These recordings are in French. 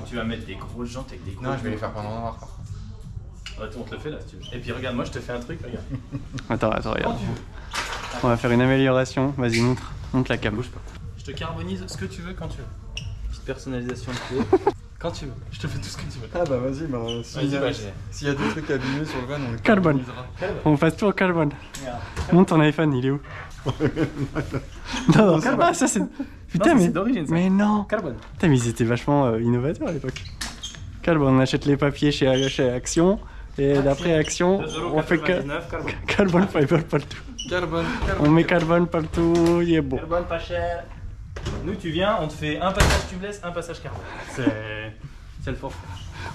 tu vas mettre des grosses jantes avec des gros... Non, je vais les faire pendant noir par contre. Attends, on te le fait là si tu veux. Et puis regarde, moi je te fais un truc, regarde. Attends, regarde. On va faire une amélioration. Vas-y, montre la cam. Bouge pas. Je te carbonise ce que tu veux quand tu veux. Petite personnalisation de pied. Quand tu veux. Je te fais tout ce que tu veux. Ah bah vas-y, bah, s'il y a des trucs abîmés sur le van, on les Carbone. On passe tout en carbone. Monte ton iPhone, il est où? Non, carbone. Ah, ça c'est... Putain, mais... d'origine ça. Mais non. Carbone. Putain, mais ils étaient vachement innovateurs à l'époque. Carbone, on achète les papiers chez Action. Et d'après Action, on fait que carbone fiber partout. Carbone. On met carbone partout, il est beau. Carbone pas cher. Nous, tu viens, on te fait un passage tubeless, un passage carbone. C'est le forfait.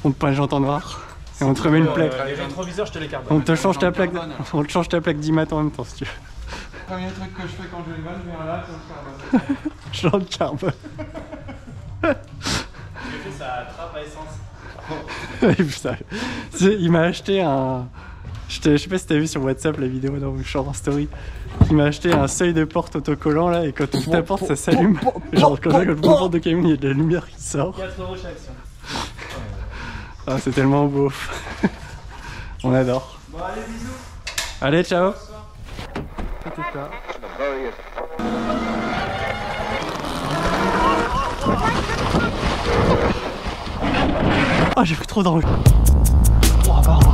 On te peint les jantes en noir. Et on te remet une plaque. Les rétroviseurs, je te les carbone. On te change ta plaque. On te change ta plaque d'IMAT en même temps si tu veux. Premier truc que je fais quand je les vanne, je viens là, je Jante carbone. J'ai fait sa trappe à essence. Putain. Il m'a acheté un... Je sais pas si t'as vu sur WhatsApp la vidéo dans le short en story. Il m'a acheté un seuil de porte autocollant là et quand tu ouvres ta porte ça s'allume. Genre quand je prends la porte de camion il y a de la lumière qui sort. 4 € chaque action. Ah c'est tellement beau. On adore. Bon allez bisous. Allez ciao. Ah j'ai pris trop dans le... Oh, pardon.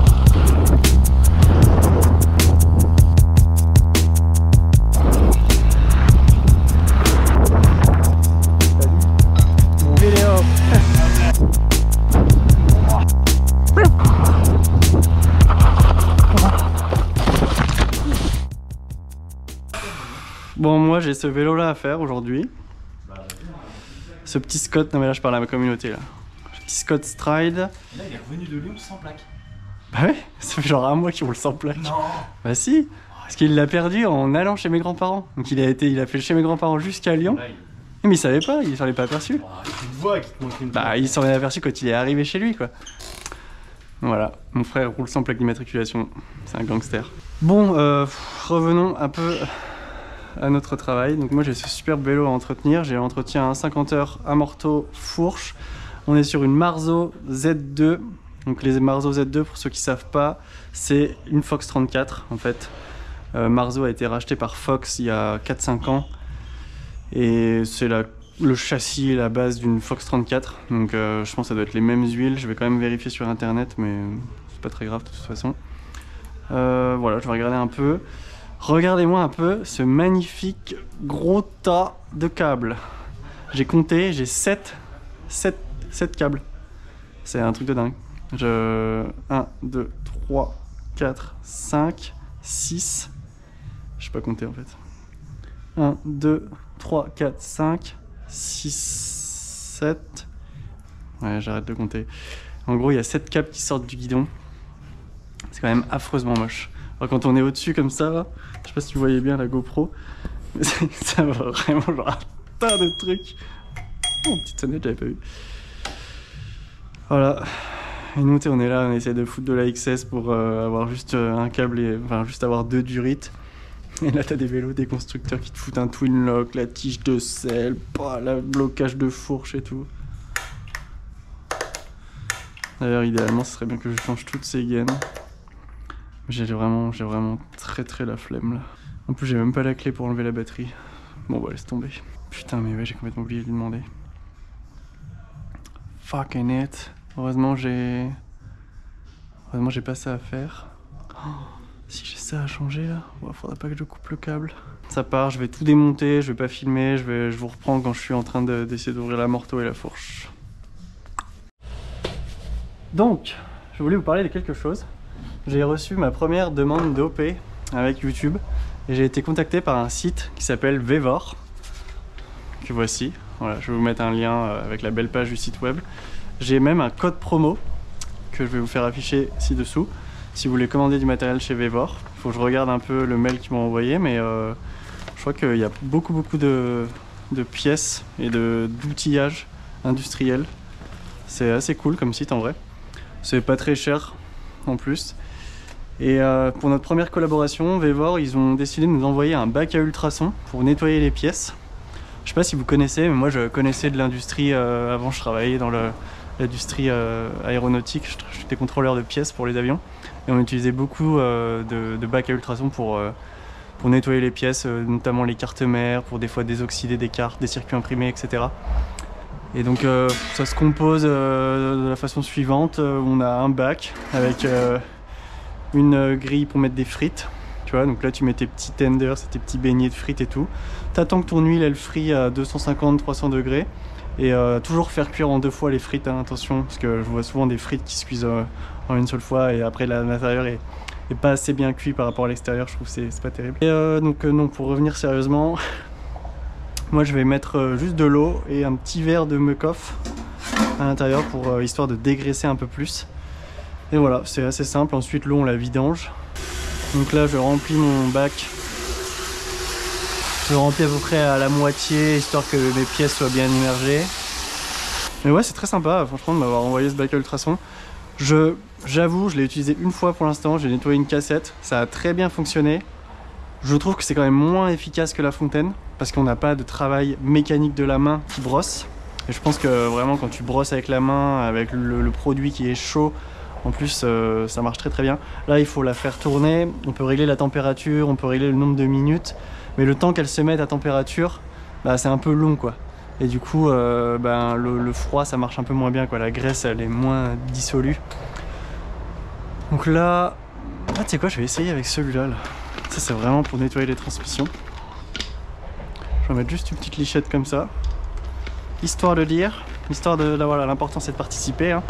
Mon vélo. Bon moi j'ai ce vélo là à faire aujourd'hui. Ce petit Scott, non mais là je parle à ma communauté là. Scott Stride. Et là il est revenu de Lyon sans plaque. Bah ouais, ça fait genre un mois qu'il roule sans plaque. Non. Bah si, parce qu'il l'a perdu en allant chez mes grands-parents. Donc il a fait chez mes grands-parents jusqu'à Lyon. Là, Mais il savait pas, il s'en est pas aperçu. tu te vois qu'il te manque une plaque. Bah il s'en est aperçu quand il est arrivé chez lui quoi. Voilà, mon frère roule sans plaque d'immatriculation, c'est un gangster. Bon, revenons un peu à notre travail. Donc moi j'ai ce superbe vélo à entretenir, j'ai entretien 50 heures à Morteau, Fourche. On est sur une Marzo Z2. Donc les Marzo Z2, pour ceux qui savent pas, c'est une Fox 34 en fait. Marzo a été racheté par Fox il y a 4-5 ans. Et c'est le châssis et la base d'une Fox 34. Donc je pense que ça doit être les mêmes huiles. Je vais quand même vérifier sur internet, mais c'est pas très grave de toute façon. Voilà, je vais regarder un peu. Regardez-moi un peu ce magnifique gros tas de câbles. J'ai compté, j'ai 7 câbles. C'est un truc de dingue. 1, 2, 3, 4, 5, 6. Je sais pas compter en fait. 1, 2, 3, 4, 5, 6, 7. Ouais, j'arrête de compter. En gros, il y a 7 câbles qui sortent du guidon. C'est quand même affreusement moche. Alors, quand on est au-dessus comme ça, là, je sais pas si tu voyais bien la GoPro, mais ça va vraiment genre un tas de trucs. Oh, petite sonnette, j'avais pas vu. Voilà. Et nous, on est là, on essaie de foutre de la XS pour avoir juste un câble et enfin juste avoir 2 durites. Et là, t'as des vélos, des constructeurs qui te foutent un twin lock, la tige de selle, le blocage de fourche et tout. D'ailleurs, idéalement, ce serait bien que je change toutes ces gaines. J'ai vraiment très la flemme là. En plus, j'ai même pas la clé pour enlever la batterie. Bon, bah, laisse tomber. Putain, mais ouais, j'ai complètement oublié de lui demander. Fucking it. Heureusement, j'ai pas ça à faire. Oh, si j'ai ça à changer là, oh, faudrait pas que je coupe le câble. Ça part, je vais tout démonter, je vais pas filmer, je vous reprends quand je suis en train d'essayer d'ouvrir la Morteau et la fourche. Donc, je voulais vous parler de quelque chose. J'ai reçu ma première demande d'OP avec YouTube et j'ai été contacté par un site qui s'appelle Vevor, que voici. Voilà, je vais vous mettre un lien avec la belle page du site web. J'ai même un code promo que je vais vous faire afficher ci-dessous si vous voulez commander du matériel chez Vevor. Il faut que je regarde un peu le mail qu'ils m'ont envoyé, mais je crois qu'il y a beaucoup de pièces et d'outillage industriel. C'est assez cool comme site en vrai. C'est pas très cher en plus. Et pour notre première collaboration, Vevor, ils ont décidé de nous envoyer un bac à ultrasons pour nettoyer les pièces. Je sais pas si vous connaissez, mais moi je connaissais de l'industrie. Avant, je travaillais dans l'industrie aéronautique. J'étais contrôleur de pièces pour les avions. Et on utilisait beaucoup de bacs à ultrasons pour nettoyer les pièces, notamment les cartes mères, pour des fois désoxyder des cartes, des circuits imprimés, etc. Et donc ça se compose de la façon suivante. On a un bac avec une grille pour mettre des frites. Tu vois, donc là tu mets tes petits tenders, tes petits beignets de frites et tout. T'attends que ton huile elle frit à 250-300 degrés. Et toujours faire cuire en 2 fois les frites, hein, attention, parce que je vois souvent des frites qui se cuisent en une seule fois et après l'intérieur est pas assez bien cuit par rapport à l'extérieur, je trouve que c'est pas terrible. Et donc non, pour revenir sérieusement, moi je vais mettre juste de l'eau et un petit verre de Muc-Off à l'intérieur pour histoire de dégraisser un peu plus. Et voilà, c'est assez simple. Ensuite l'eau on la vidange. Donc là je remplis mon bac. Je le remplis à peu près à la moitié, histoire que mes pièces soient bien immergées. Mais ouais, c'est très sympa, franchement, de m'avoir envoyé ce bac à ultrasons. J'avoue, je l'ai utilisé une fois pour l'instant, j'ai nettoyé une cassette, ça a très bien fonctionné. Je trouve que c'est quand même moins efficace que la fontaine, parce qu'on n'a pas de travail mécanique de la main qui brosse. Et je pense que vraiment, quand tu brosses avec la main, avec le produit qui est chaud, en plus, ça marche très très bien. Là, il faut la faire tourner, on peut régler la température, on peut régler le nombre de minutes. Mais le temps qu'elle se mette à température, bah, c'est un peu long quoi. Et du coup, le froid ça marche un peu moins bien quoi. La graisse elle est moins dissolue. Donc là, tu sais quoi, je vais essayer avec celui-là. Là. Ça c'est vraiment pour nettoyer les transmissions. Je vais mettre juste une petite lichette comme ça. Histoire de dire, histoire de voilà, l'important c'est de participer. Hein.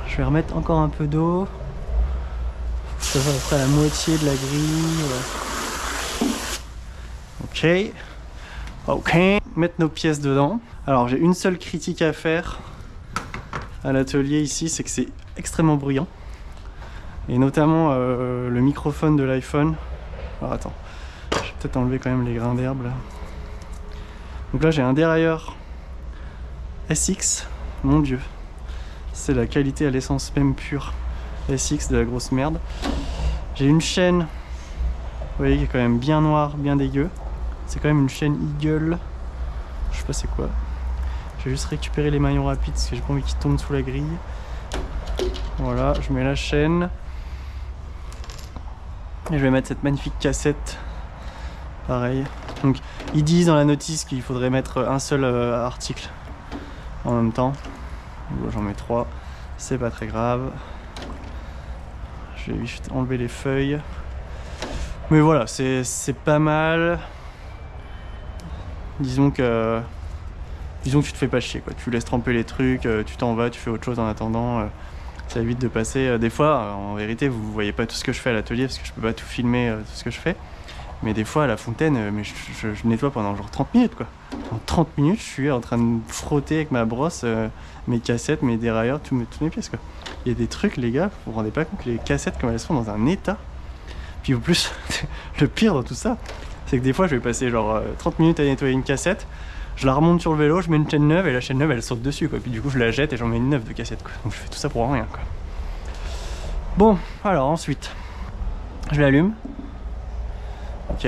Je vais remettre encore un peu d'eau. Ça va à peu près à la moitié de la grille. Ouais. Ok, mettre nos pièces dedans. Alors j'ai une seule critique à faire à l'atelier ici, c'est que c'est extrêmement bruyant. Et notamment le microphone de l'iPhone. Alors attends, je vais peut-être enlever quand même les grains d'herbe là. Donc là j'ai un dérailleur SX, mon dieu. C'est la qualité à l'essence même pure. SX de la grosse merde. J'ai une chaîne, vous voyez, qui est quand même bien noire, bien dégueu. C'est quand même une chaîne Eagle. Je sais pas c'est quoi. Je vais juste récupérer les maillons rapides parce que j'ai pas envie qu'ils tombent sous la grille. Voilà, je mets la chaîne. Et je vais mettre cette magnifique cassette. Pareil. Donc ils disent dans la notice qu'il faudrait mettre un seul article en même temps. J'en mets 3. C'est pas très grave. Je vais juste enlever les feuilles. Mais voilà, c'est pas mal. Disons que tu te fais pas chier quoi. Tu laisses tremper les trucs, tu t'en vas, tu fais autre chose en attendant. Ça évite de passer. Des fois, en vérité, vous voyez pas tout ce que je fais à l'atelier parce que je peux pas tout filmer tout ce que je fais. Mais des fois à la fontaine, mais je nettoie pendant genre 30 minutes quoi. En 30 minutes, je suis en train de frotter avec ma brosse mes cassettes, mes dérailleurs, tous mes pièces quoi. Il y a des trucs les gars, vous vous rendez pas compte que les cassettes comme elles sont dans un état. Puis en plus, le pire dans tout ça, c'est que des fois je vais passer genre 30 minutes à nettoyer une cassette, je la remonte sur le vélo, je mets une chaîne neuve et la chaîne neuve elle saute dessus quoi. Puis du coup je la jette et j'en mets une neuve de cassette quoi. Donc je fais tout ça pour rien quoi. Bon, alors ensuite, je l'allume. Ok,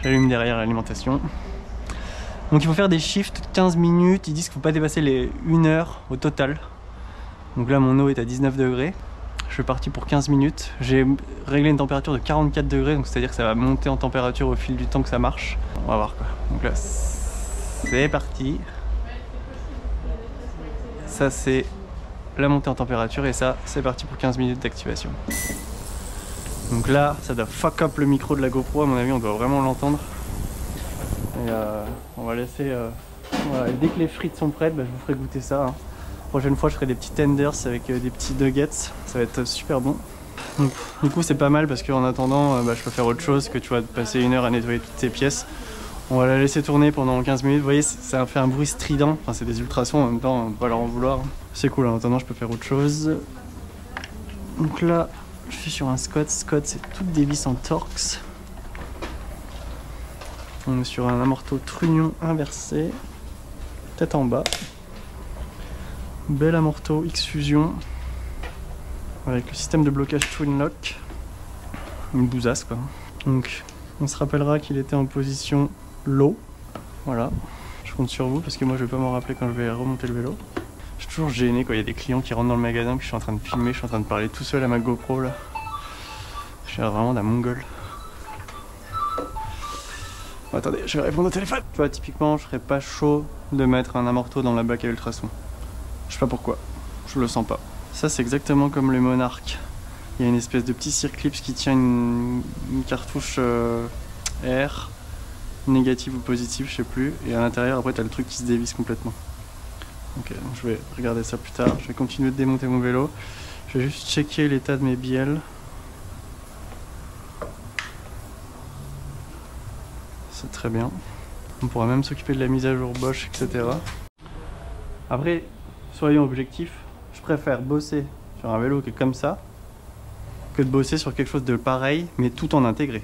j'allume derrière l'alimentation. Donc il faut faire des shifts de 15 minutes, ils disent qu'il ne faut pas dépasser les 1 heure au total. Donc là mon eau est à 19 degrés. Je suis parti pour 15 minutes. J'ai réglé une température de 44 degrés, donc c'est-à-dire que ça va monter en température au fil du temps que ça marche. On va voir quoi. Donc là, c'est parti. Ça c'est la montée en température et ça, c'est parti pour 15 minutes d'activation. Donc là, ça doit fuck up le micro de la GoPro, à mon avis, on doit vraiment l'entendre. Et on va laisser... voilà. Et dès que les frites sont prêtes, je vous ferai goûter ça. Hein. Prochaine fois je ferai des petits tenders avec des petits nuggets, ça va être super bon. Donc, du coup c'est pas mal parce qu'en attendant je peux faire autre chose que tu vois, de passer 1 heure à nettoyer toutes ces pièces. On va la laisser tourner pendant 15 minutes, vous voyez ça fait un bruit strident, enfin c'est des ultrasons en même temps, on va pas leur en vouloir. C'est cool, en attendant je peux faire autre chose. Donc là je suis sur un Scott, c'est toutes des vis en Torx. On est sur un amorto trunnion inversé, tête en bas. Bel amorto X-Fusion avec le système de blocage Twin Lock, une bousasse quoi. Donc on se rappellera qu'il était en position l'eau. Voilà, je compte sur vous parce que moi je vais pas m'en rappeler quand je vais remonter le vélo. Je suis toujours gêné quand il y a des clients qui rentrent dans le magasin, puis je suis en train de filmer, je suis en train de parler tout seul à ma GoPro là. Je suis vraiment d'un mongol. Bon, attendez, je vais répondre au téléphone. Tu vois, typiquement, je serais pas chaud de mettre un amorto dans la bac à ultrasons. Je sais pas pourquoi, je le sens pas. Ça c'est exactement comme le Monarch. Il y a une espèce de petit circlips qui tient une cartouche air, négative ou positive, je sais plus. Et à l'intérieur, après, t'as le truc qui se dévisse complètement. Ok, donc je vais regarder ça plus tard. Je vais continuer de démonter mon vélo. Je vais juste checker l'état de mes bielles. C'est très bien. On pourra même s'occuper de la mise à jour Bosch, etc. Après, soyons objectifs, je préfère bosser sur un vélo qui est comme ça que de bosser sur quelque chose de pareil, mais tout en intégré.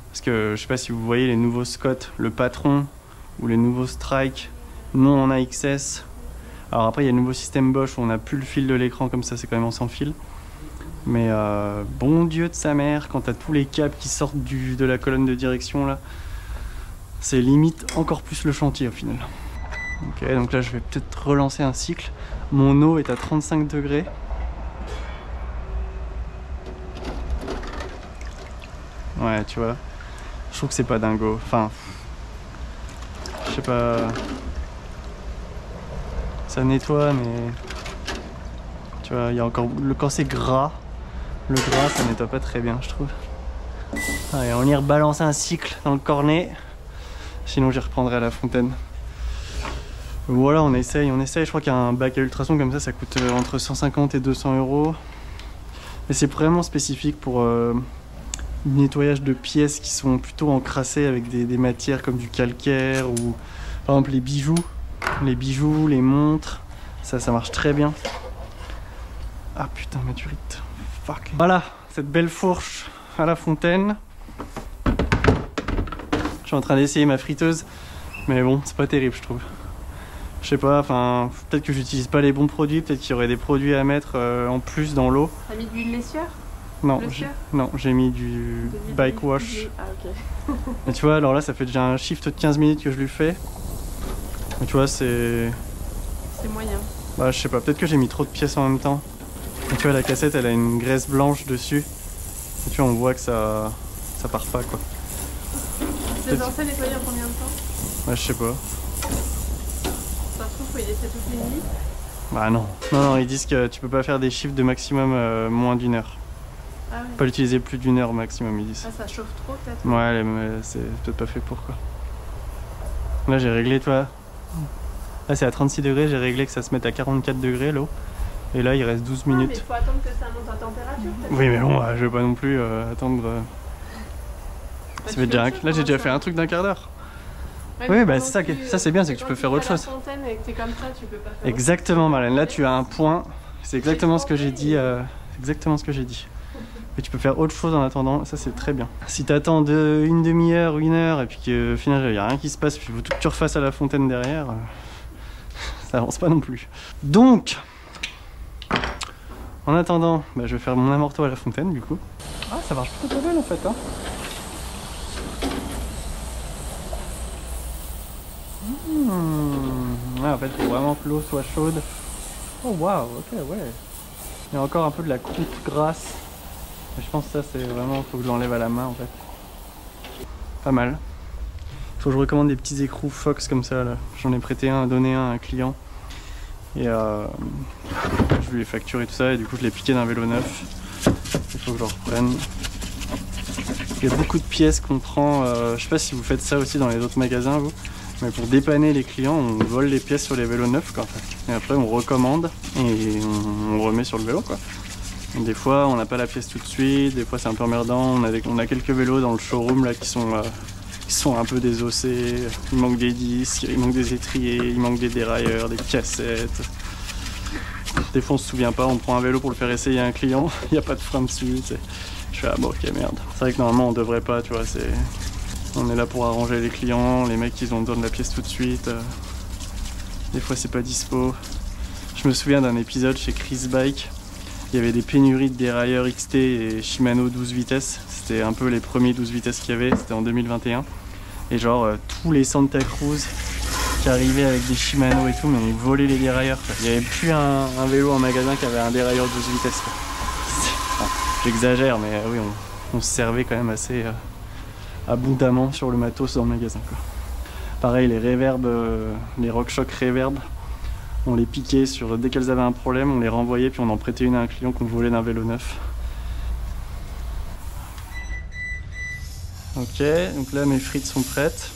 Parce que je sais pas si vous voyez les nouveaux Scott, le Patron ou les nouveaux Strike, non en AXS. Alors après il y a le nouveau système Bosch où on n'a plus le fil de l'écran comme ça, c'est quand même en sans fil. Mais bon Dieu de sa mère, quand t'as tous les câbles qui sortent de la colonne de direction là, c'est limite encore plus le chantier au final. Ok, donc là je vais peut-être relancer un cycle. Mon eau est à 35 degrés. Ouais, tu vois, je trouve que c'est pas dingo. Enfin, je sais pas. Ça nettoie, mais tu vois, il y a encore quand c'est gras, le gras ça nettoie pas très bien, je trouve. Allez, on y rebalance un cycle dans le cornet. Sinon, j'y reprendrai à la fontaine. Voilà, on essaye. Je crois qu'un bac à ultrasons comme ça coûte entre 150 et 200 €. Et c'est vraiment spécifique pour nettoyage de pièces qui sont plutôt encrassées avec des matières comme du calcaire ou par exemple les bijoux, les montres, ça marche très bien. Ah putain, Maturite, fuck. Voilà, cette belle fourche à la fontaine. Je suis en train d'essayer ma friteuse, mais bon, c'est pas terrible je trouve. Je sais pas, enfin, peut-être que j'utilise pas les bons produits, peut-être qu'il y aurait des produits à mettre en plus dans l'eau. T'as mis de l'huile laitière? Non, j'ai mis du bike wash. Ah ok. Et tu vois, alors là, ça fait déjà un shift de 15 minutes que je lui fais. Et tu vois, c'est... C'est moyen. Bah, je sais pas, peut-être que j'ai mis trop de pièces en même temps. Et tu vois, la cassette, elle a une graisse blanche dessus. Et tu vois, on voit que ça part pas, quoi. C'est censé nettoyer en combien de temps? Ouais, je sais pas. Ça se trouve, faut y laisser toute une nuit? Bah non. Non, ils disent que tu peux pas faire des chiffres de maximum moins d'1 heure. Ah oui. Pas l'utiliser plus d'1 heure maximum, ils disent. Ah, ça chauffe trop peut-être? Ouais, mais c'est peut-être pas fait pour quoi. Là j'ai réglé, toi. Là c'est à 36 degrés, j'ai réglé que ça se mette à 44 degrés l'eau. Et là il reste 12 minutes. Mais il faut attendre que ça monte en température peut-être. Oui mais bon, je vais pas non plus attendre. Bah, Ça fait déjà là j'ai déjà fait un truc d'un quart d'heure. Ouais, Oui bah c'est ça c'est bien, c'est que tu peux faire autre chose. Quand tu vas à la fontaine et que t'es comme ça, tu peux pas faire Exactement Marlène, là tu as un point. C'est exactement ce que j'ai dit. Exactement ce que j'ai dit. Et tu peux faire autre chose en attendant, ça c'est très bien. Si t'attends une demi-heure, 1 heure et puis qu'au final il n'y a rien qui se passe, puis il faut tout que tu refasses à la fontaine derrière, ça avance pas non plus. Donc, en attendant, bah, je vais faire mon amorto à la fontaine du coup. Ah ça marche plutôt pas mal en fait hein. Ouais, en fait il faut vraiment que l'eau soit chaude. Oh waouh, ok ouais. Il y a encore un peu de la croûte grasse. Mais je pense que ça c'est vraiment, faut que je l'enlève à la main en fait. Pas mal. Faut que je recommande des petits écrous Fox comme ça là. J'en ai prêté donné un à un client. Et je lui ai facturé tout ça et du coup je l'ai piqué d'un vélo neuf. Il faut que je le reprenne. Il y a beaucoup de pièces qu'on prend, je sais pas si vous faites ça aussi dans les autres magasins vous. Mais pour dépanner les clients, on vole les pièces sur les vélos neufs quoi, en fait. Et après on recommande et on remet sur le vélo quoi. Des fois on n'a pas la pièce tout de suite, des fois c'est un peu emmerdant, on a quelques vélos dans le showroom là qui sont un peu désossés, il manque des disques, il manque des étriers, il manque des dérailleurs, des cassettes. Des fois on se souvient pas, on prend un vélo pour le faire essayer à un client, il n'y a pas de frein dessus, je fais ah bon ok merde. C'est vrai que normalement on devrait pas, tu vois, on est là pour arranger les clients, les mecs ils ont besoin de la pièce tout de suite, des fois c'est pas dispo. Je me souviens d'un épisode chez Chris Bike. Il y avait des pénuries de dérailleurs XT et Shimano 12 vitesses. C'était un peu les premiers 12 vitesses qu'il y avait, c'était en 2021. Et genre tous les Santa Cruz qui arrivaient avec des Shimano et tout, mais on volait les dérailleurs quoi. Il n'y avait plus un vélo en magasin qui avait un dérailleur 12 vitesses quoi. Enfin, j'exagère, mais oui, on se servait quand même assez abondamment sur le matos dans le magasin quoi. Pareil, les reverbs, les RockShox reverb, on les piquait sur dès qu'elles avaient un problème, on les renvoyait puis on en prêtait une à un client qu'on volait d'un vélo neuf. Ok, donc là mes frites sont prêtes.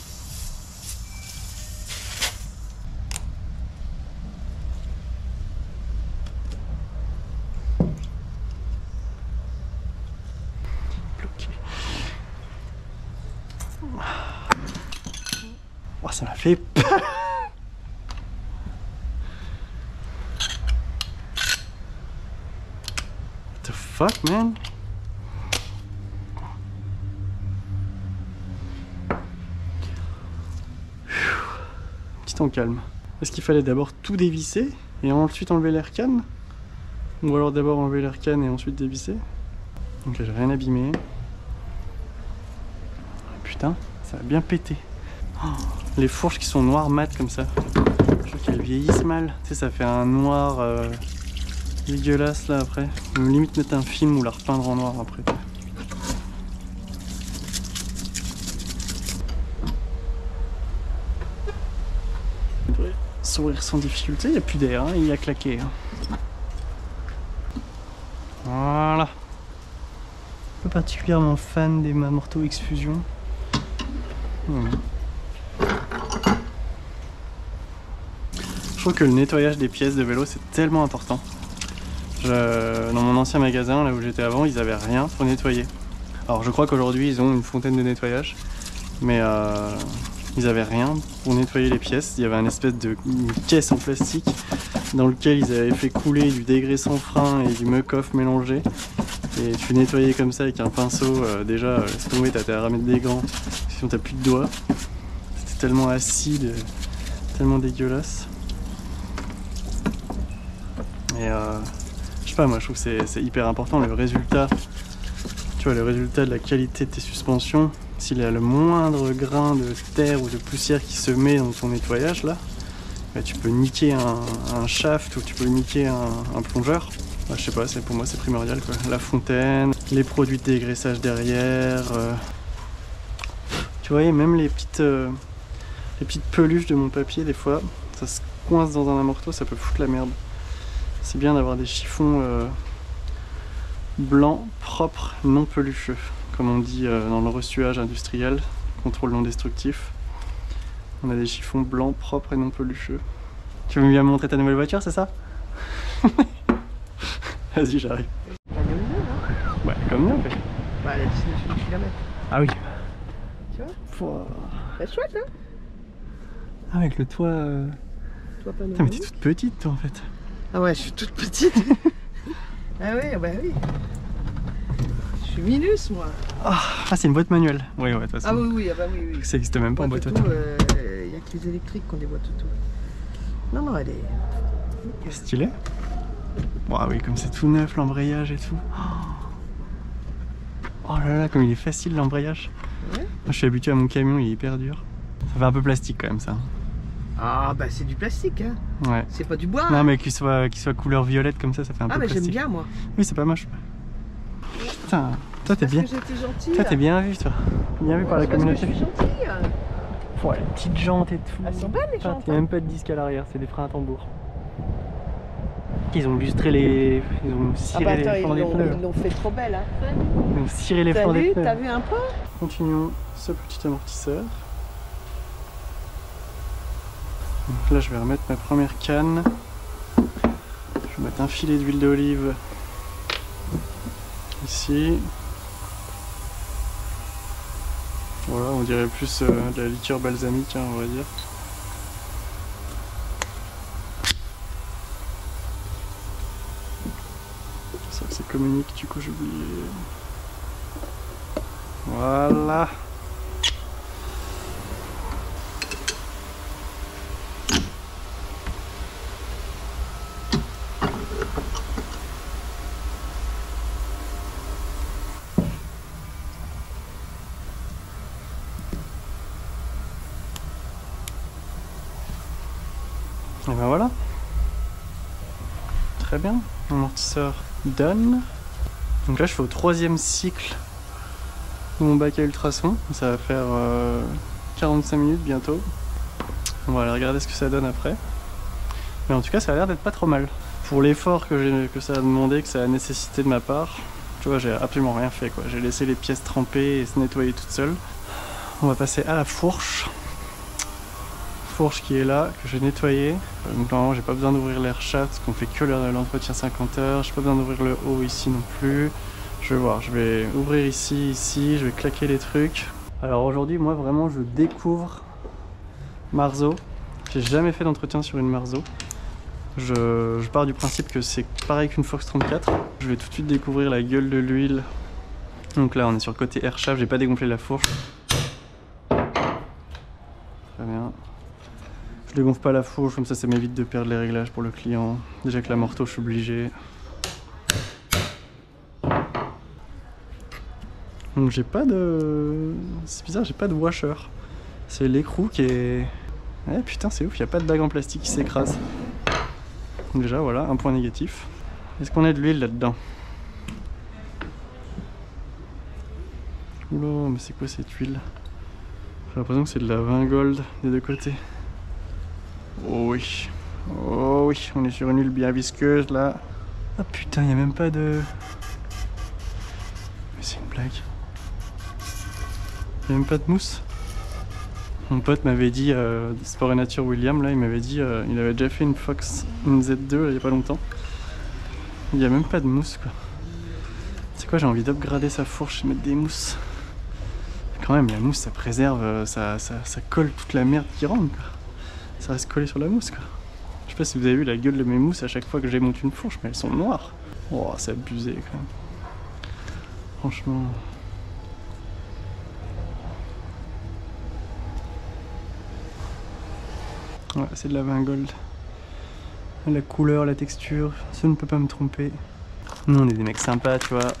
Oh, ça m'a fait peur. What the fuck, man? Petit temps calme. Est-ce qu'il fallait d'abord tout dévisser et ensuite enlever l'air canne? Ou alors d'abord enlever l'air canne et ensuite dévisser? Donc là j'ai rien abîmé. Putain, ça a bien pété. Oh, les fourches qui sont noires mat comme ça. Je trouve qu'elles vieillissent mal. Tu sais, ça fait un noir dégueulasse là après. On peut limite mettre un film ou la repeindre en noir après. Sourire sans difficulté, il n'y a plus d'air, hein, il a claqué. Hein. Voilà. Pas particulièrement fan des Mamorto X-Fusion. Je trouve que le nettoyage des pièces de vélo c'est tellement important. Dans mon ancien magasin, là où j'étais avant, ils avaient rien pour nettoyer. Alors je crois qu'aujourd'hui ils ont une fontaine de nettoyage, mais ils avaient rien pour nettoyer les pièces. Il y avait une espèce de caisse en plastique dans lequel ils avaient fait couler du dégraissant frein et du muck-off mélangé. Et tu nettoyais comme ça avec un pinceau, déjà laisse tomber, t'as à remettre des gants, sinon t'as plus de doigts. C'était tellement acide, tellement dégueulasse. Et je sais pas, moi je trouve que c'est hyper important le résultat. Tu vois, le résultat de la qualité de tes suspensions. S'il y a le moindre grain de terre ou de poussière qui se met dans ton nettoyage là, bah, tu peux niquer un shaft ou tu peux niquer un plongeur. Bah, je sais pas, pour moi c'est primordial quoi. La fontaine, les produits de dégraissage derrière. Tu vois, même les petites peluches de mon papier des fois, ça se coince dans un amorto, ça peut foutre la merde. C'est bien d'avoir des chiffons blancs, propres, non pelucheux. Comme on dit dans le ressuage industriel, contrôle non destructif. On a des chiffons blancs, propres et non pelucheux. Tu veux bien me montrer ta nouvelle voiture, c'est ça? Vas-y, j'arrive. Ouais, comme nous en fait. Bah, elle a 19 km. Ah oui. Tu vois? C'est chouette, hein? Ah, avec le toit. Toi, pas Putain, mais t'es toute petite, toi en fait. Ah ouais, je suis toute petite. Ah oui, bah oui. Je suis minus, moi. Ah, c'est une boîte manuelle. Oui, ouais, de toute façon. Ah oui, oui, ah bah oui, oui. Ça existe même pas en boîte auto. Il n'y a que les électriques qui ont des boîtes auto. Non, non, elle est... Stylé. Ah oui, comme c'est tout neuf, l'embrayage et tout. Oh là là, comme il est facile l'embrayage. Ouais. Moi, je suis habitué à mon camion, il est hyper dur. Ça fait un peu plastique quand même ça. Ah bah c'est du plastique, hein. Ouais. C'est pas du bois. Non hein. mais qu'il soit couleur violette comme ça fait un peu mais plastique. j'aime bien moi. Oui, c'est pas moche. Putain, toi t'es bien. J'étais gentille. Toi t'es bien vu, toi. Bien vu par la communauté. Je suis gentille. Oh, les petites jantes et tout. Elles sont belles les jantes. Il n'y a même pas de disque à l'arrière, c'est des freins à tambour. Ils ont lustré les. Ils ont ciré les flancs des pneus. Ils l'ont fait trop belle, hein. Ils ont ciré les flancs des pneus. T'as vu un peu? Continuons ce petit amortisseur. Donc là je vais remettre ma première canne. Je vais mettre un filet d'huile d'olive ici. Voilà, on dirait plus de la liqueur balsamique, hein, on va dire. C'est ça que c'est communique, du coup j'ai oublié. Voilà. Et ben voilà. Très bien. Amortisseur done. Donc là je fais au 3e cycle de mon bac à ultrasons. Ça va faire 45 minutes bientôt. On va aller regarder ce que ça donne après. Mais en tout cas ça a l'air d'être pas trop mal. Pour l'effort que ça a demandé, que ça a nécessité de ma part, tu vois, j'ai absolument rien fait quoi. J'ai laissé les pièces tremper et se nettoyer toutes seules. On va passer à la fourche. Fourche qui est là, que j'ai nettoyée. Donc normalement j'ai pas besoin d'ouvrir l'air chat parce qu'on fait que l'entretien 50 heures. J'ai pas besoin d'ouvrir le haut ici non plus. Je vais voir, je vais ouvrir ici, je vais claquer les trucs. Alors aujourd'hui moi vraiment je découvre Marzo. J'ai jamais fait d'entretien sur une Marzo. Je pars du principe que c'est pareil qu'une Fox 34. Je vais tout de suite découvrir la gueule de l'huile. Donc là on est sur le côté air shaft, j'ai pas dégonflé la fourche. Très bien. Je dégonfle pas la fourche, comme ça m'évite de perdre les réglages pour le client. Déjà que la morteau je suis obligé. Donc j'ai pas de... C'est bizarre, j'ai pas de washer. C'est l'écrou qui est... Eh putain c'est ouf, y a pas de bague en plastique qui s'écrase. Déjà voilà, un point négatif. Est-ce qu'on a de l'huile là-dedans? Oula, mais c'est quoi cette huile? J'ai l'impression que c'est de la vin gold des deux côtés. Oh oui, on est sur une huile bien visqueuse là. Ah putain, y a même pas de... Mais c'est une blague. Y a même pas de mousse. Mon pote m'avait dit, Sport et Nature William, là, il m'avait dit, il avait déjà fait une Fox, une Z2 là, il y a pas longtemps. Il y a même pas de mousse quoi. C'est quoi, j'ai envie d'upgrader sa fourche et mettre des mousses. Quand même, la mousse ça préserve, ça colle toute la merde qui rentre quoi. Ça reste collé sur la mousse quoi. Je sais pas si vous avez vu la gueule de mes mousses à chaque fois que j'ai monté une fourche, mais elles sont noires. Oh, c'est abusé quand même. Franchement. Ouais, c'est de la vin gold. La couleur, la texture, ça ne peut pas me tromper. Nous on est des mecs sympas, tu vois.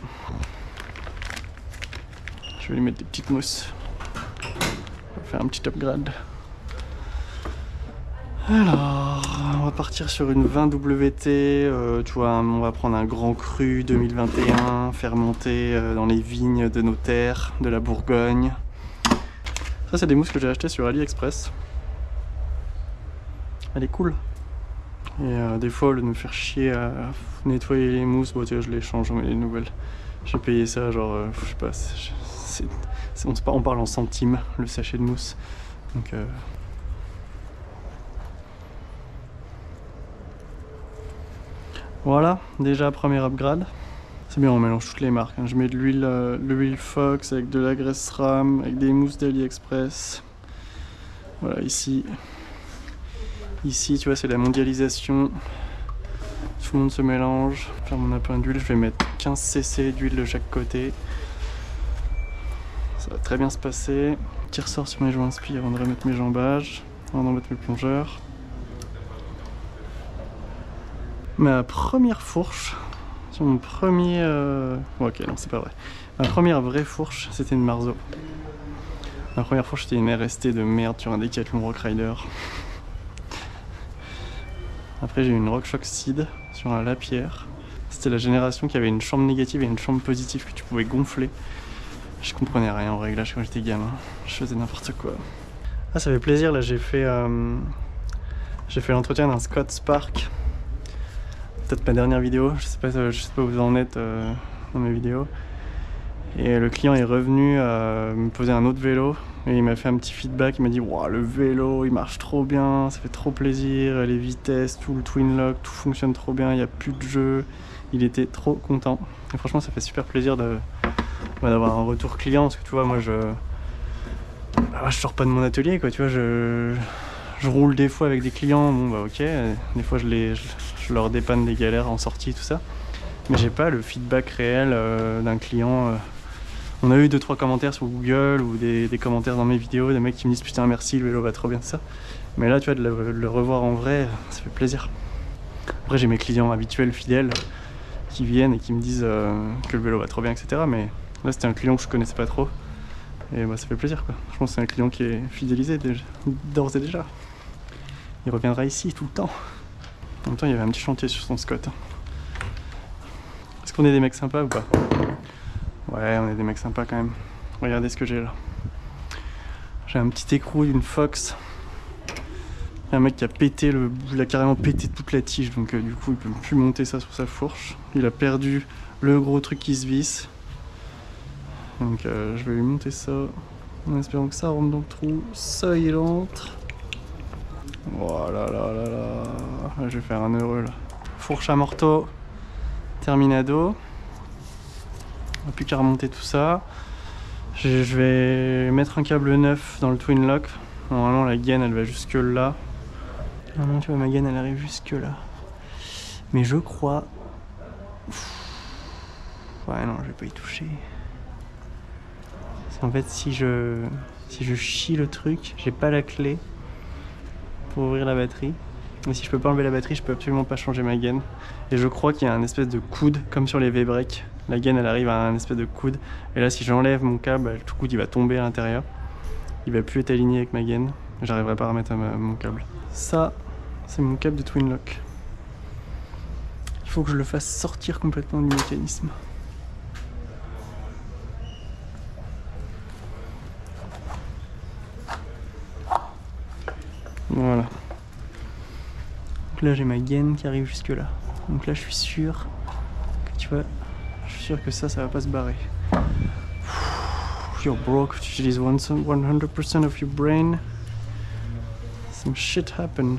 Je vais lui mettre des petites mousses. On va faire un petit upgrade. Alors, on va partir sur une 20 WT. Tu vois, on va prendre un grand cru 2021, fermenté dans les vignes de nos terres, de la Bourgogne. Ça, c'est des mousses que j'ai achetées sur AliExpress. Elle est cool. Et des fois, au lieu de me faire chier à nettoyer les mousses, bon, tu vois, je les change, on met les nouvelles. J'ai payé ça, genre, je sais pas, on parle en centimes, le sachet de mousse. Donc, voilà, déjà premier upgrade. C'est bien, on mélange toutes les marques. Hein. Je mets de l'huile Fox avec de la graisse Ram, avec des mousses d'AliExpress. Voilà, ici. Ici, tu vois, c'est la mondialisation. Tout le monde se mélange. Je vais faire mon appareil d'huile. Je vais mettre 15 cc d'huile de chaque côté. Ça va très bien se passer. Petit ressort sur mes joints spi avant de remettre mes jambages. Avant d'en mettre mes plongeurs. Ma première fourche, sur mon premier... ok, non, c'est pas vrai. Ma première vraie fourche, c'était une Marzo. Ma première fourche, c'était une RST de merde sur un Decathlon Rock Rider. Après j'ai eu une RockShox Seed sur un Lapierre. C'était la génération qui avait une chambre négative et une chambre positive que tu pouvais gonfler. Je comprenais rien au réglage quand j'étais gamin. Je faisais n'importe quoi. Ah, ça fait plaisir, là j'ai fait l'entretien d'un Scott Spark. Peut-être ma dernière vidéo, je sais pas où vous en êtes dans mes vidéos. Et le client est revenu me poser un autre vélo et il m'a fait un petit feedback, il m'a dit wow, le vélo il marche trop bien, ça fait trop plaisir, les vitesses, tout le twin lock, tout fonctionne trop bien, il n'y a plus de jeu. Il était trop content et franchement ça fait super plaisir d'avoir un retour client parce que tu vois moi je sors pas de mon atelier quoi, tu vois, je roule des fois avec des clients, bon bah ok, des fois je leur dépanne des galères en sortie tout ça, mais j'ai pas le feedback réel d'un client. On a eu 2-3 commentaires sur Google ou des commentaires dans mes vidéos, des mecs qui me disent putain merci, le vélo va trop bien, tout ça. Mais là tu vois, de le revoir en vrai, ça fait plaisir. Après j'ai mes clients habituels, fidèles, qui viennent et qui me disent que le vélo va trop bien, etc. Mais là c'était un client que je connaissais pas trop. Et bah ça fait plaisir quoi. Je pense que c'est un client qui est fidélisé d'ores et déjà. il reviendra ici tout le temps. En même temps, il y avait un petit chantier sur son Scott. Est-ce qu'on est des mecs sympas ou pas? Ouais, on est des mecs sympas quand même. Regardez ce que j'ai là. J'ai un petit écrou d'une Fox. Il y a un mec qui a pété il a carrément pété toute la tige, donc du coup il peut plus monter ça sur sa fourche. Il a perdu le gros truc qui se visse. Donc je vais lui monter ça en espérant que ça rentre dans le trou. Ça il entre. Voilà, là. Je vais faire un heureux là. Fourche à morteau. Terminado. On n'a plus qu'à remonter tout ça. Je vais mettre un câble neuf dans le twin lock. Normalement la gaine elle va jusque là. Normalement tu vois ma gaine elle arrive jusque là. Mais je crois... Ouais non je vais pas y toucher. Parce qu'en fait si je chie le truc, j'ai pas la clé pour ouvrir la batterie. Et si je peux pas enlever la batterie, je peux absolument pas changer ma gaine. Et je crois qu'il y a un espèce de coude, comme sur les V-Break. La gaine elle arrive à un espèce de coude. Et là si j'enlève mon câble, le coude il va tomber à l'intérieur. Il va plus être aligné avec ma gaine. J'arriverai pas à remettre mon câble. Ça, c'est mon câble de twin lock. Il faut que je le fasse sortir complètement du mécanisme. Voilà. Donc là j'ai ma gaine qui arrive jusque là. Donc là je suis sûr que tu vois, je suis sûr que ça va pas se barrer. You're broke, tu utilises 100% of your brain. Some shit happen.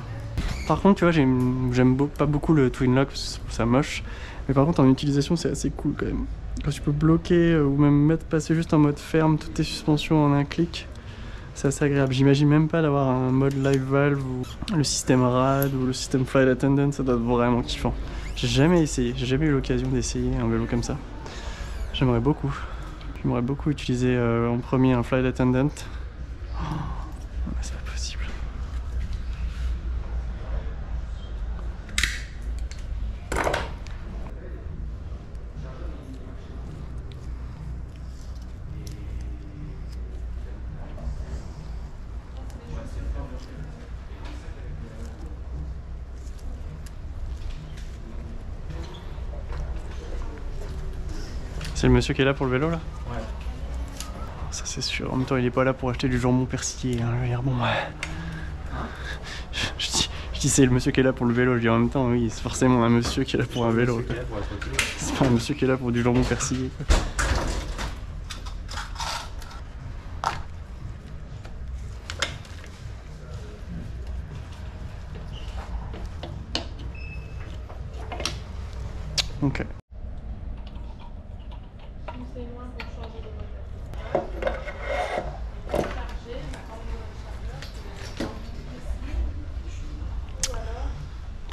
Par contre tu vois j'aime pas beaucoup le twin lock parce que je trouve ça moche. Mais par contre en utilisation c'est assez cool quand même. Quand tu peux bloquer ou même passer juste en mode ferme toutes tes suspensions en un clic. C'est assez agréable. J'imagine même pas d'avoir un mode live valve ou le système RAD ou le système flight attendant, ça doit être vraiment kiffant. J'ai jamais essayé, j'ai jamais eu l'occasion d'essayer un vélo comme ça. J'aimerais beaucoup. J'aimerais beaucoup utiliser en premier un flight attendant. Oh, c'est pas possible. C'est le monsieur qui est là pour le vélo là? Ouais. Ça c'est sûr. En même temps il est pas là pour acheter du jambon persillé. Hein. Je veux dire bon. Je dis c'est le monsieur qui est là pour le vélo. Je dis en même temps oui c'est forcément un monsieur qui est là pour un vélo. C'est pas un monsieur qui est là pour du jambon persillé. Quoi. Ok.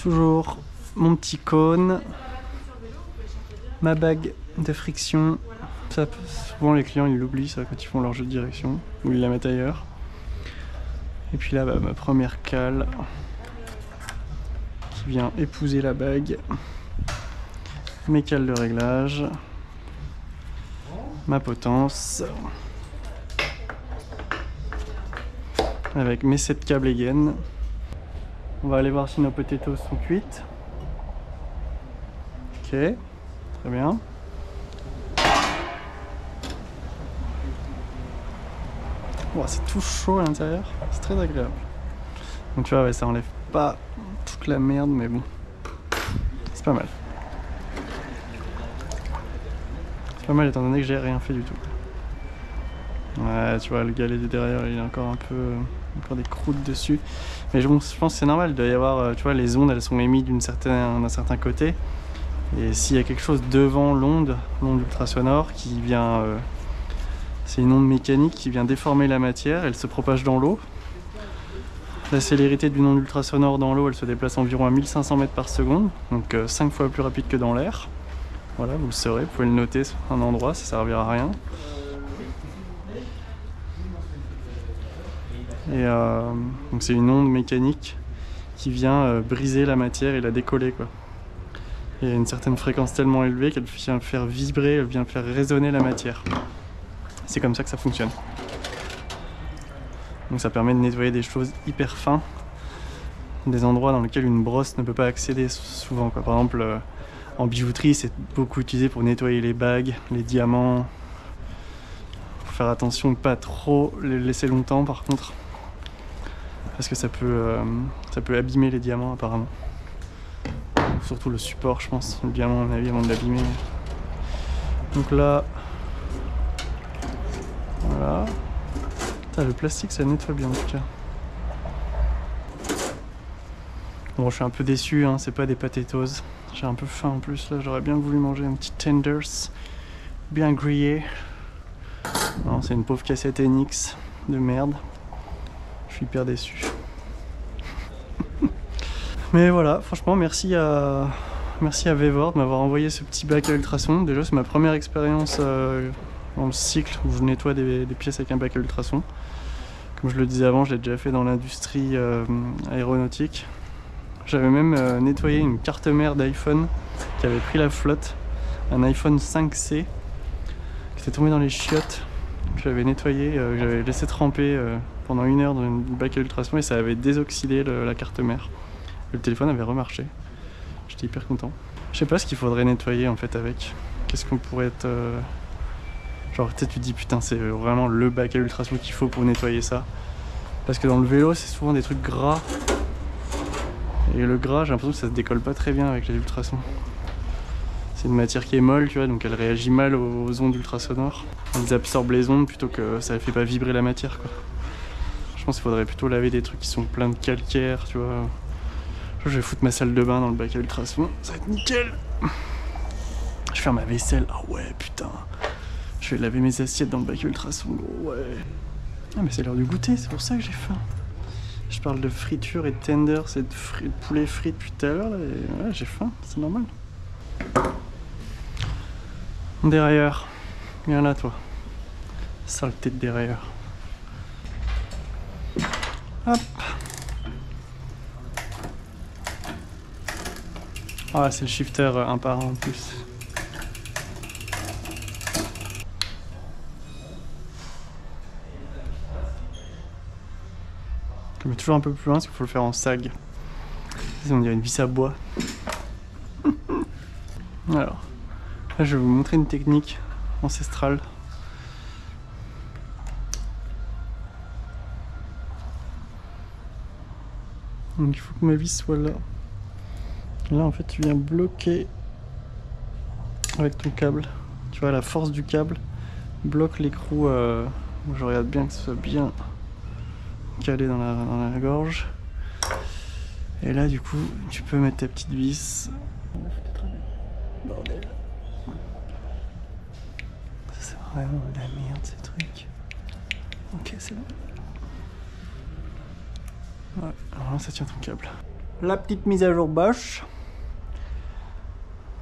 Toujours mon petit cône, ma bague de friction. Ça, souvent les clients ils l'oublient ça quand ils font leur jeu de direction ou ils la mettent ailleurs. Et puis là bah, ma première cale qui vient épouser la bague, mes cales de réglage, ma potence avec mes 7 câbles et gaines. On va aller voir si nos potatoes sont cuites. Ok, très bien. Oh, c'est tout chaud à l'intérieur, c'est très agréable. Donc tu vois, ouais, ça enlève pas toute la merde, mais bon, c'est pas mal. C'est pas mal étant donné que j'ai rien fait du tout. Ouais, tu vois, le galet de derrière, il a encore un peu, encore des croûtes dessus. Mais bon, je pense que c'est normal, il doit y avoir, tu vois, les ondes, elles sont émises d'un certain côté. Et s'il y a quelque chose devant l'onde ultrasonore qui vient, c'est une onde mécanique qui vient déformer la matière, elle se propage dans l'eau. La célérité d'une onde ultrasonore dans l'eau, elle se déplace environ à 1500 mètres par seconde, donc 5 fois plus rapide que dans l'air. Voilà, vous le saurez, vous pouvez le noter sur un endroit, ça servira à rien. Et donc c'est une onde mécanique qui vient briser la matière et la décoller quoi. Et il y a une certaine fréquence tellement élevée qu'elle vient faire vibrer, elle vient faire résonner la matière. C'est comme ça que ça fonctionne. Donc ça permet de nettoyer des choses hyper fins des endroits dans lesquels une brosse ne peut pas accéder souvent, quoi. Par exemple, en bijouterie, c'est beaucoup utilisé pour nettoyer les bagues, les diamants. Faut faire attention de pas trop les laisser longtemps, par contre, parce que ça peut abîmer les diamants apparemment. Surtout le support, je pense, le diamant à mon avis, avant de l'abîmer. Donc là, voilà. Putain, le plastique, ça nettoie bien en tout cas. Bon, je suis un peu déçu, hein, c'est pas des potatoes. J'ai un peu faim en plus là, j'aurais bien voulu manger un petit tenders bien grillé. Non, c'est une pauvre cassette NX de merde. Je suis hyper déçu. Mais voilà, franchement, merci à Vevor de m'avoir envoyé ce petit bac à ultrasons. Déjà, c'est ma première expérience dans le cycle où je nettoie des pièces avec un bac à ultrasons. Comme je le disais avant, je l'ai déjà fait dans l'industrie aéronautique. J'avais même nettoyé une carte mère d'iPhone qui avait pris la flotte, un iPhone 5C qui était tombé dans les chiottes, que j'avais nettoyé, que j'avais laissé tremper pendant 1 heure dans une bac à ultrasons et ça avait désoxydé la carte mère. Le téléphone avait remarché. J'étais hyper content. Je sais pas ce qu'il faudrait nettoyer en fait avec. Qu'est-ce qu'on pourrait être... Genre peut-être tu te dis putain c'est vraiment le bac à ultrasons qu'il faut pour nettoyer ça. Parce que dans le vélo c'est souvent des trucs gras. Et le gras j'ai l'impression que ça se décolle pas très bien avec les ultrasons. C'est une matière qui est molle tu vois, donc elle réagit mal aux ondes ultrasonores. Elles absorbent les ondes plutôt que ça fait pas vibrer la matière quoi. Je pense qu'il faudrait plutôt laver des trucs qui sont pleins de calcaire tu vois. Je vais foutre ma salle de bain dans le bac à ultrasons, ça va être nickel. Je vais faire ma vaisselle, ah ouais putain. Je vais laver mes assiettes dans le bac à ultrasons, gros, ouais. Ah mais c'est l'heure du goûter, c'est pour ça que j'ai faim. Je parle de friture et de tender, c'est de poulet frit depuis tout à l'heure, et ouais, j'ai faim, c'est normal. Dérailleur, viens là toi. Saleté de dérailleur. Hop. Ah, c'est le shifter un par un en plus. Je mets toujours un peu plus loin parce qu'il faut le faire en sag. On dirait une vis à bois. Alors, là je vais vous montrer une technique ancestrale. Donc il faut que ma vis soit là. Là en fait tu viens bloquer avec ton câble. Tu vois la force du câble bloque l'écrou. Je regarde bien que ce soit bien calé dans la gorge. Et là du coup tu peux mettre ta petite vis. Bordel. Ça c'est vraiment de la merde ces trucs. Ok c'est bon. Ouais, alors là ça tient ton câble. La petite mise à jour Bosch.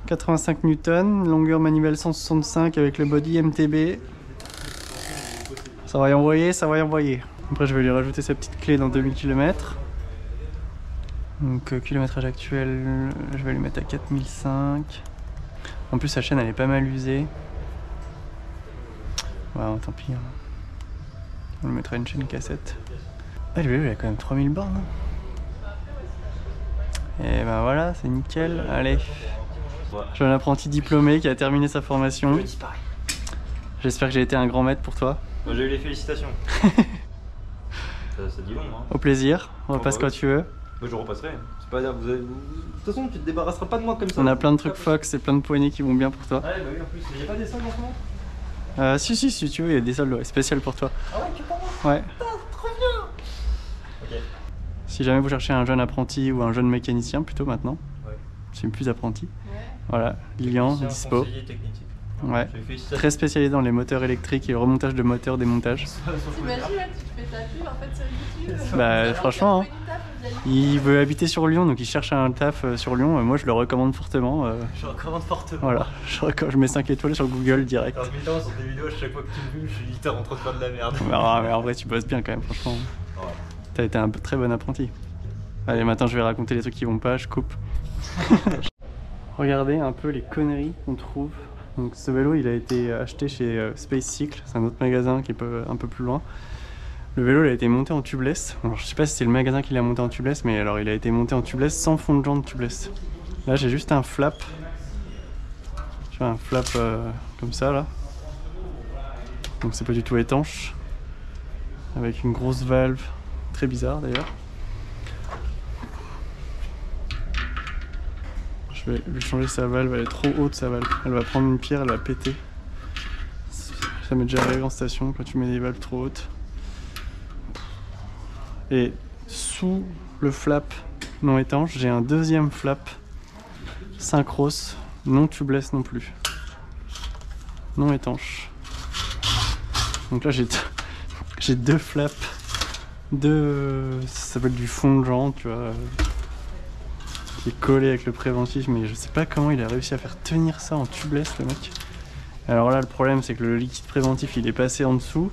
85 Newton, longueur manuelle 165 avec le body MTB. Ça va y envoyer, ça va y envoyer. Après je vais lui rajouter sa petite clé dans 2000 km. Donc kilométrage actuel, je vais lui mettre à 4005. En plus sa chaîne elle est pas mal usée. Ouais, tant pis. Hein. On lui mettra une chaîne cassette. Ah le vélo il a quand même 3000 bornes. Et ben voilà, c'est nickel. Allez. J'ai un apprenti diplômé qui a terminé sa formation. J'espère que j'ai été un grand maître pour toi. Moi j'ai eu les félicitations. ça dit long hein. Au plaisir, on repasse quand tu veux. Moi je repasserai. C'est pas dire, de toute façon tu te débarrasseras pas de moi comme ça. On a plein de trucs Fox et plein de poignées qui vont bien pour toi. Ouais bah oui en plus, il n'y a pas des soldes en ce moment si tu veux, il y a des soldes spéciales pour toi. Ah ouais tu penses? Ouais. Trop bien. Ok. Si jamais vous cherchez un jeune apprenti ou un jeune mécanicien plutôt maintenant. Ouais. C'est plus apprenti. Ouais. Voilà, Lilian, dispo. Ouais. Très spécialisé dans les moteurs électriques et le remontage de moteurs, démontage. T'imagines, tu fais ta pub en fait sur YouTube. Bah franchement, hein. Il veut habiter sur Lyon donc il cherche un taf sur Lyon. Moi je le recommande fortement. Je recommande fortement. Voilà, je mets 5 étoiles sur Google direct. Alors que sur des vidéos, à chaque fois que tu me vues, je suis littéralement en train de faire de la merde. Mais en vrai tu bosses bien quand même franchement. Ouais. T'as été un très bon apprenti. Allez maintenant je vais raconter les trucs qui vont pas, je coupe. Regardez un peu les conneries qu'on trouve. Donc ce vélo il a été acheté chez Space Cycle, c'est un autre magasin qui est un peu plus loin. Le vélo il a été monté en tubeless. Alors, je sais pas si c'est le magasin qui l'a monté en tubeless, mais alors il a été monté en tubeless sans fond de jante tubeless. Là j'ai juste un flap. Tu vois, un flap comme ça là. Donc c'est pas du tout étanche. Avec une grosse valve, très bizarre d'ailleurs. Je vais lui changer sa valve, elle est trop haute sa valve. Elle va prendre une pierre, elle va péter. Ça m'est déjà arrivé en station quand tu mets des valves trop hautes. Et sous le flap non étanche, j'ai un deuxième flap synchros, non tubeless non plus. Non étanche. Donc là j'ai deux flaps, ça s'appelle du fond de jante, tu vois, qui est collé avec le préventif, mais je sais pas comment il a réussi à faire tenir ça en tubeless le mec. Alors là le problème c'est que le liquide préventif il est passé en dessous,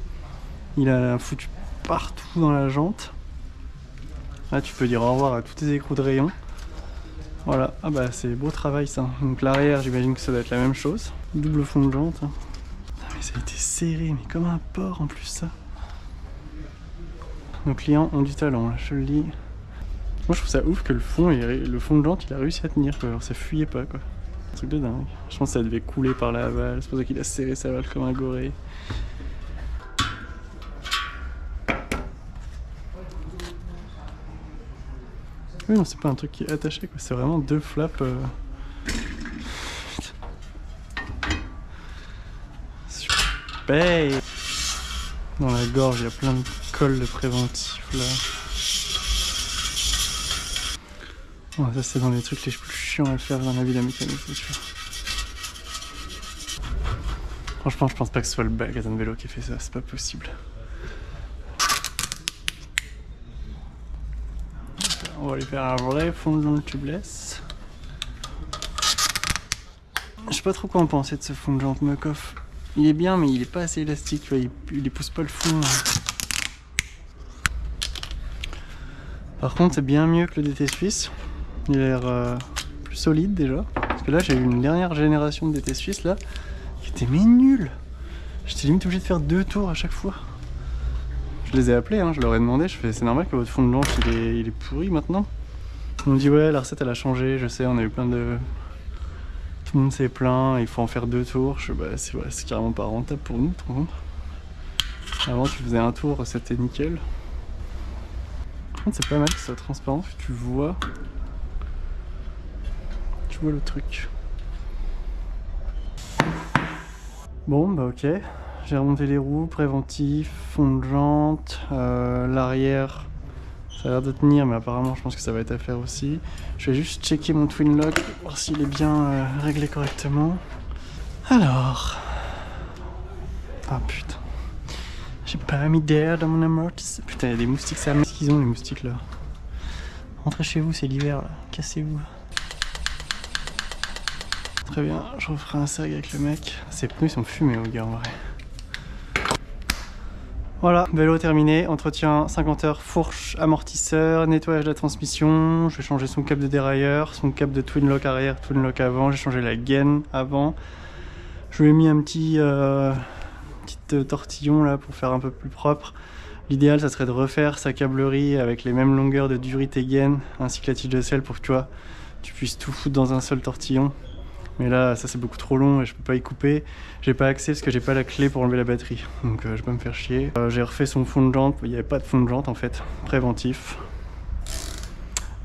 il a foutu partout dans la jante. Là tu peux dire au revoir à tous tes écrous de rayon. Voilà, ah bah c'est beau travail ça. Donc l'arrière j'imagine que ça doit être la même chose. Double fond de jante. Mais ça a été serré, mais comme un porc en plus ça. Nos clients ont du talent, là, je te le dis. Moi je trouve ça ouf que le fond de jante il a réussi à tenir quoi. Alors ça fuyait pas quoi. Un truc de dingue. Je pense que ça devait couler par la valve, c'est pour ça qu'il a serré sa valve comme un goré. Oui non c'est pas un truc qui est attaché quoi, c'est vraiment deux flaps. Super. Dans la gorge il y a plein de colle de préventif là. Bon, ça c'est dans les trucs les plus chiants à faire dans la vie de la mécanique, c'est sûr. Franchement je pense pas que ce soit le magasin de vélo qui a fait ça, c'est pas possible. On va lui faire un vrai fond de jante tubeless. Je sais pas trop quoi en penser de ce fond de jante Muc-Off. Il est bien mais il est pas assez élastique, tu vois, il pousse pas le fond. Par contre c'est bien mieux que le DT Suisse. Il a l'air plus solide déjà. Parce que là j'ai eu une dernière génération de DT Suisse là qui était mais nulle. J'étais limite obligé de faire 2 tours à chaque fois. Je les ai appelés, hein, je leur ai demandé, je fais c'est normal que votre fond de jante il est pourri maintenant. Ils m'ont dit ouais la recette elle a changé, je sais on a eu plein de... Tout le monde s'est plaint, il faut en faire 2 tours. Je fais bah c'est carrément pas rentable pour nous par contre. Avant tu faisais un tour, c'était nickel. Par contre c'est pas mal que ça soit transparent, que tu vois le truc. Bon bah ok, j'ai remonté les roues, préventif, fond de jante, l'arrière ça a l'air de tenir mais apparemment je pense que ça va être à faire aussi. Je vais juste checker mon twin lock, voir s'il est bien réglé correctement. Alors... Ah putain, j'ai pas mis d'air dans mon amortisseur. Putain il y a des moustiques, ça qu'est-ce qu'ils ont les moustiques là. Rentrez chez vous, c'est l'hiver là, cassez-vous. Très bien, je referai un sergue avec le mec. Ces pneus ils sont fumés au gars en vrai. Voilà, vélo terminé, entretien 50 heures, fourche, amortisseur, nettoyage de la transmission. Je vais changer son cap de dérailleur, son cap de twin lock arrière, twin lock avant. J'ai changé la gaine avant. Je lui ai mis un petit tortillon là pour faire un peu plus propre. L'idéal ça serait de refaire sa câblerie avec les mêmes longueurs de durite et gaine, ainsi que la tige de selle pour que tu puisses tout foutre dans un seul tortillon. Mais là ça c'est beaucoup trop long et je peux pas y couper. J'ai pas accès parce que j'ai pas la clé pour enlever la batterie. Donc je vais pas me faire chier. J'ai refait son fond de jante, il n'y avait pas de fond de jante en fait. Préventif.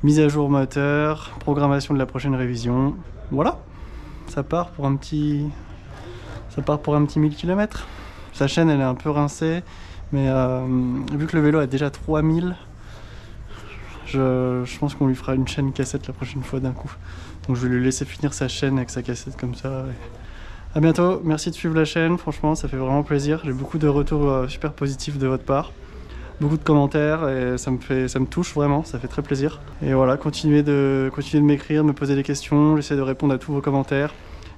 Mise à jour moteur, programmation de la prochaine révision. Voilà. Ça part pour un petit 1000 km. Sa chaîne elle est un peu rincée. Mais vu que le vélo a déjà 3000, je pense qu'on lui fera une chaîne cassette la prochaine fois d'un coup. Donc je vais lui laisser finir sa chaîne avec sa cassette comme ça. A bientôt, merci de suivre la chaîne, franchement ça fait vraiment plaisir. J'ai beaucoup de retours super positifs de votre part. Beaucoup de commentaires et ça me touche vraiment, ça fait très plaisir. Et voilà, continuez de m'écrire, de me poser des questions, j'essaie de répondre à tous vos commentaires.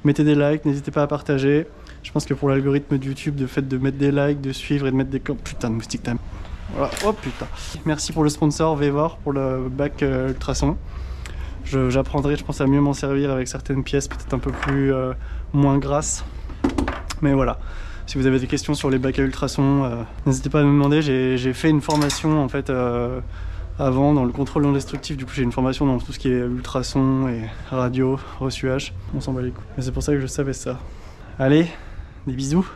Mettez des likes, n'hésitez pas à partager. Je pense que pour l'algorithme de YouTube, le fait de mettre des likes, de suivre et de mettre des putain de moustique time. Voilà, oh putain. Merci pour le sponsor Vevor pour le bac ultrason. J'apprendrai, je pense, à mieux m'en servir avec certaines pièces peut-être un peu plus moins grasses. Mais voilà. Si vous avez des questions sur les bacs à ultrasons, n'hésitez pas à me demander. J'ai fait une formation en fait avant dans le contrôle non destructif. Du coup j'ai une formation dans tout ce qui est ultrasons et radio, reçuage. On s'en bat les couilles. Mais c'est pour ça que je savais ça. Allez, des bisous.